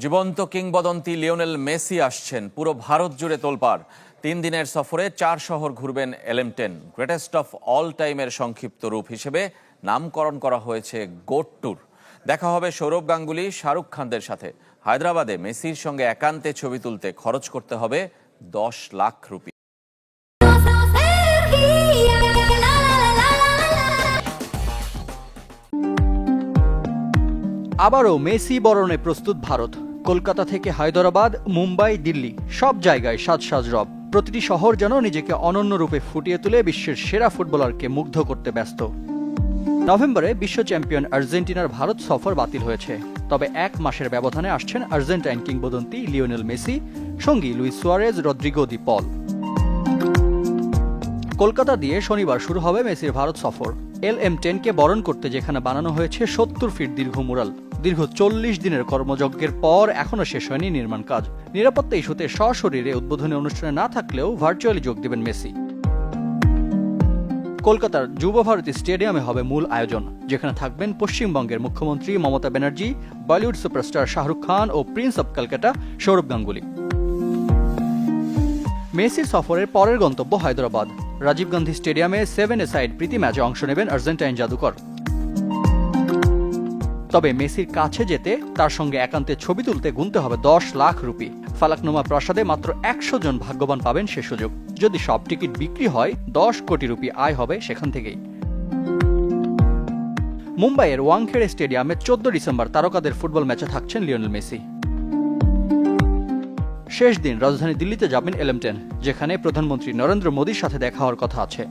জীবন্ত কিংবদন্তি Lionel Messi আসছেন, পুরো ভারত জুড়ে তোলপাড়। 3 দিনের সফরে 4 শহর ঘুরবেন এলএম10। গ্রেটেস্ট অফ অল টাইমের সংক্ষিপ্ত রূপ হিসেবে নামকরণ করা হয়েছে গোট ট্যুর। দেখা হবে সৌরভ গাঙ্গুলি, শাহরুখ খানদের সাথে। হায়দ্রাবাদে মেসির সঙ্গে একান্তে ছবি তুলতে খরচ করতে হবে 10 লাখ রুপি। আবারও মেসি বরণে প্রস্তুত ভারত। কলকাতা থেকে হায়দ্রাবাদ, মুম্বাই, দিল্লি সব জায়গায় সাজ রব। প্রতিটি শহর যেন নিজেকে অনন্য রূপে ফুটিয়ে তুলে বিশ্বের সেরা ফুটবলারকে মুগ্ধ করতে ব্যস্ত। নভেম্বরে বিশ্ব চ্যাম্পিয়ন আর্জেন্টিনার ভারত সফর বাতিল হয়েছে। তবে 1 মাসের ব্যবধানে আসছেন আর্জেন্টাইন কিংবদন্তি লিওনেল মেসি, সঙ্গী লুইস সুয়ারেজ, রদ্রিগো দি পল। কলকাতা দিয়ে শনিবার শুরু হবে মেসির ভারত সফর। LM10কে বরণ করতে যেখানে বানানো হয়েছে 70 ফিট দীর্ঘ মুরাল। দীর্ঘ 40 দিনের কর্মযজ্ঞের পর এখনও শেষ হয়নি নির্মাণ কাজ। নিরাপত্তা ইস্যুতে সশরীরে উদ্বোধনী অনুষ্ঠানে না থাকলেও ভার্চুয়ালি যোগ দেবেন মেসি। কলকাতার যুব ভারতী স্টেডিয়ামে হবে মূল আয়োজন, যেখানে থাকবেন পশ্চিমবঙ্গের মুখ্যমন্ত্রী মমতা ব্যানার্জি, বলিউড সুপারস্টার শাহরুখ খান ও প্রিন্স অব কলকাতা সৌরভ গাঙ্গুলি। মেসির সফরের পরের গন্তব্য হায়দ্রাবাদ। রাজীব গান্ধী স্টেডিয়ামে 7-a-সাইড প্রীতি ম্যাচে অংশ নেবেন আর্জেন্টাইন জাদুকর। তবে মেসির কাছে যেতে তার সঙ্গে একান্তে ছবি তুলতে গুনতে হবে 10 লাখ রুপি। ফালাকনুমা প্রাসাদে মাত্র 100 জন ভাগ্যবান পাবেন সে সুযোগ। যদি সব টিকিট বিক্রি হয় 10 কোটি রুপি আয় হবে সেখান থেকেই। মুম্বাইয়ের ওয়াংখেড়ে স্টেডিয়ামে 14 ডিসেম্বর তারকাদের ফুটবল ম্যাচে থাকছেন লিওনেল মেসি। শেষ দিন রাজধানী দিল্লিতে যাবেন LM10, যেখানে প্রধানমন্ত্রী নরেন্দ্র মোদীর সাথে দেখা হওয়ার কথা আছে।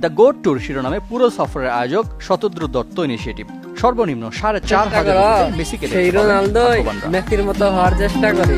দ্য গোট ট্যুর শিরোনামে পুরো সফরের আয়োজক শতদ্রু দত্ত ইনিশিয়েটিভ। সর্বনিম্ন 4,500 মেসিকে সেই রোনালদো মেসির মতো হওয়ার চেষ্টা করি।